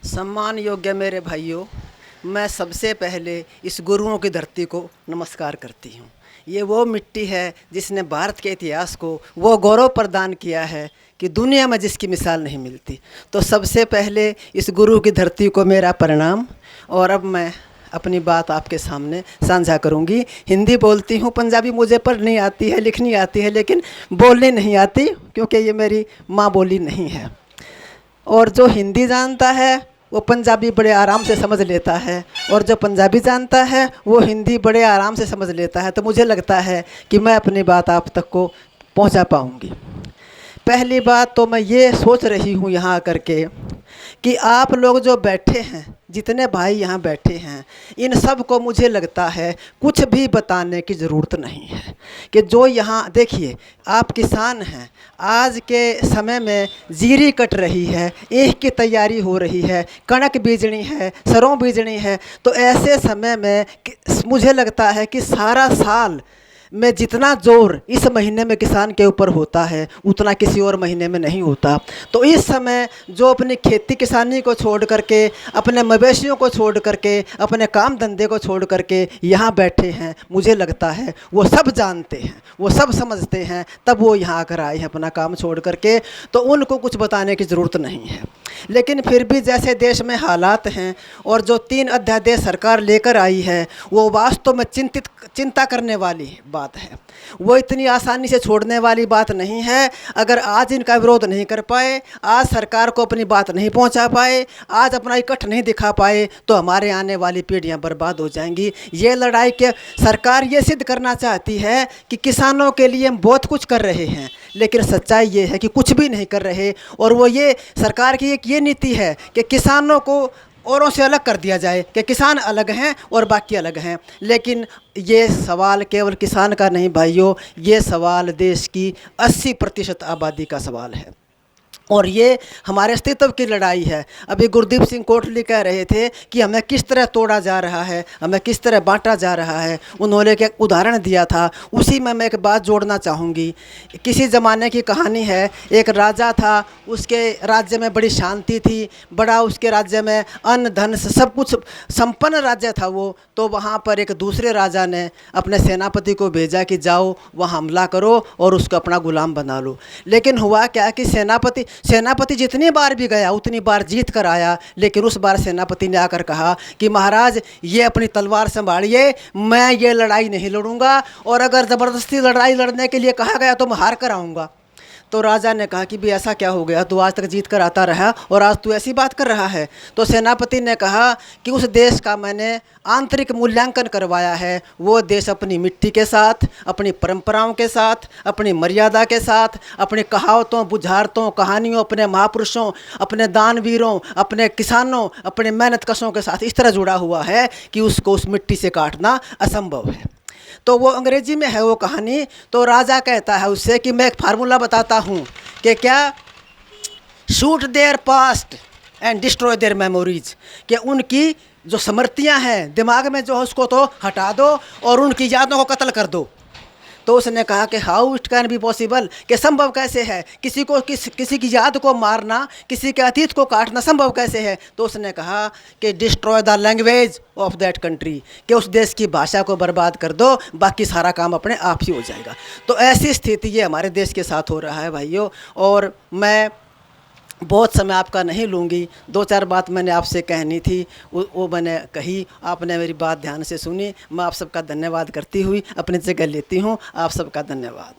सम्मान योग्य मेरे भाइयों, मैं सबसे पहले इस गुरुओं की धरती को नमस्कार करती हूँ। ये वो मिट्टी है जिसने भारत के इतिहास को वो गौरव प्रदान किया है कि दुनिया में जिसकी मिसाल नहीं मिलती। तो सबसे पहले इस गुरु की धरती को मेरा प्रणाम। और अब मैं अपनी बात आपके सामने साझा करूंगी। हिंदी बोलती हूँ, पंजाबी मुझे पढ़नी आती है, लिखनी आती है, लेकिन बोलनी नहीं आती क्योंकि ये मेरी माँ बोली नहीं है। और जो हिंदी जानता है वो पंजाबी बड़े आराम से समझ लेता है, और जो पंजाबी जानता है वो हिंदी बड़े आराम से समझ लेता है। तो मुझे लगता है कि मैं अपनी बात आप तक को पहुंचा पाऊंगी। पहली बात तो मैं ये सोच रही हूँ यहाँ आकर के कि आप लोग जो बैठे हैं, जितने भाई यहाँ बैठे हैं, इन सब को मुझे लगता है कुछ भी बताने की ज़रूरत नहीं है कि जो यहाँ देखिए, आप किसान हैं। आज के समय में जीरी कट रही है, ईख की तैयारी हो रही है, कणक बीजनी है, सरों बीजनी है। तो ऐसे समय में मुझे लगता है कि सारा साल में जितना जोर इस महीने में किसान के ऊपर होता है उतना किसी और महीने में नहीं होता। तो इस समय जो अपनी खेती किसानी को छोड़ करके, अपने मवेशियों को छोड़ करके, अपने काम धंधे को छोड़ करके यहाँ बैठे हैं, मुझे लगता है वो सब जानते हैं, वो सब समझते हैं, तब वो यहाँ आकर आए हैं अपना काम छोड़ करके। तो उनको कुछ बताने की ज़रूरत नहीं है। लेकिन फिर भी जैसे देश में हालात हैं और जो 3 अध्यादेश सरकार लेकर आई है, वो वास्तव में चिंता करने वाली बात है। वो इतनी आसानी से छोड़ने वाली बात नहीं है। अगर आज इनका विरोध नहीं कर पाए, आज सरकार को अपनी बात नहीं पहुंचा पाए, आज अपना इकट्ठ नहीं दिखा पाए, तो हमारे आने वाली पीढ़ियां बर्बाद हो जाएंगी। ये लड़ाई के सरकार ये सिद्ध करना चाहती है कि किसानों के लिए हम बहुत कुछ कर रहे हैं, लेकिन सच्चाई ये है कि कुछ भी नहीं कर रहे। और वो ये सरकार की एक ये नीति है कि किसानों को औरों से अलग कर दिया जाए, कि किसान अलग हैं और बाकी अलग हैं। लेकिन ये सवाल केवल किसान का नहीं भाइयों, ये सवाल देश की 80% आबादी का सवाल है और ये हमारे अस्तित्व की लड़ाई है। अभी गुरदीप सिंह कोटली कह रहे थे कि हमें किस तरह तोड़ा जा रहा है, हमें किस तरह बांटा जा रहा है। उन्होंने एक उदाहरण दिया था, उसी में मैं एक बात जोड़ना चाहूँगी। किसी ज़माने की कहानी है। एक राजा था, उसके राज्य में बड़ी शांति थी, बड़ा उसके राज्य में अन्न धन से सब कुछ संपन्न राज्य था वो। तो वहाँ पर एक दूसरे राजा ने अपने सेनापति को भेजा कि जाओ वहाँ हमला करो और उसको अपना गुलाम बना लो। लेकिन हुआ क्या कि सेनापति जितनी बार भी गया उतनी बार जीत कर आया। लेकिन उस बार सेनापति ने आकर कहा कि महाराज, ये अपनी तलवार संभालिए, मैं ये लड़ाई नहीं लड़ूंगा, और अगर ज़बरदस्ती लड़ाई लड़ने के लिए कहा गया तो मैं हार कर आऊँगा। तो राजा ने कहा कि भी ऐसा क्या हो गया, तू आज तक जीत कर आता रहा और आज तू ऐसी बात कर रहा है। तो सेनापति ने कहा कि उस देश का मैंने आंतरिक मूल्यांकन करवाया है। वो देश अपनी मिट्टी के साथ, अपनी परंपराओं के साथ, अपनी मर्यादा के साथ, अपनी कहावतों, बुझारतों, कहानियों, अपने महापुरुषों, अपने दानवीरों, अपने किसानों, अपने मेहनतकशों के साथ इस तरह जुड़ा हुआ है कि उसको उस मिट्टी से काटना असंभव है। तो वो अंग्रेजी में है वो कहानी। तो राजा कहता है उससे कि मैं एक फार्मूला बताता हूँ कि क्या, shoot there past and destroy there memories, कि उनकी जो स्मृतियाँ हैं दिमाग में जो है उसको तो हटा दो और उनकी यादों को कत्ल कर दो। तो उसने कहा कि how it can be possible, कि संभव कैसे है, किसी की याद को मारना, किसी के अतीत को काटना संभव कैसे है। तो उसने कहा कि destroy the language of that country, कि उस देश की भाषा को बर्बाद कर दो, बाकी सारा काम अपने आप ही हो जाएगा। तो ऐसी स्थिति ये हमारे देश के साथ हो रहा है भाइयों। और मैं बहुत समय आपका नहीं लूँगी, 2-4 बात मैंने आपसे कहनी थी, वो मैंने कही, आपने मेरी बात ध्यान से सुनी। मैं आप सबका धन्यवाद करती हुई अपनी जगह लेती हूँ। आप सबका धन्यवाद।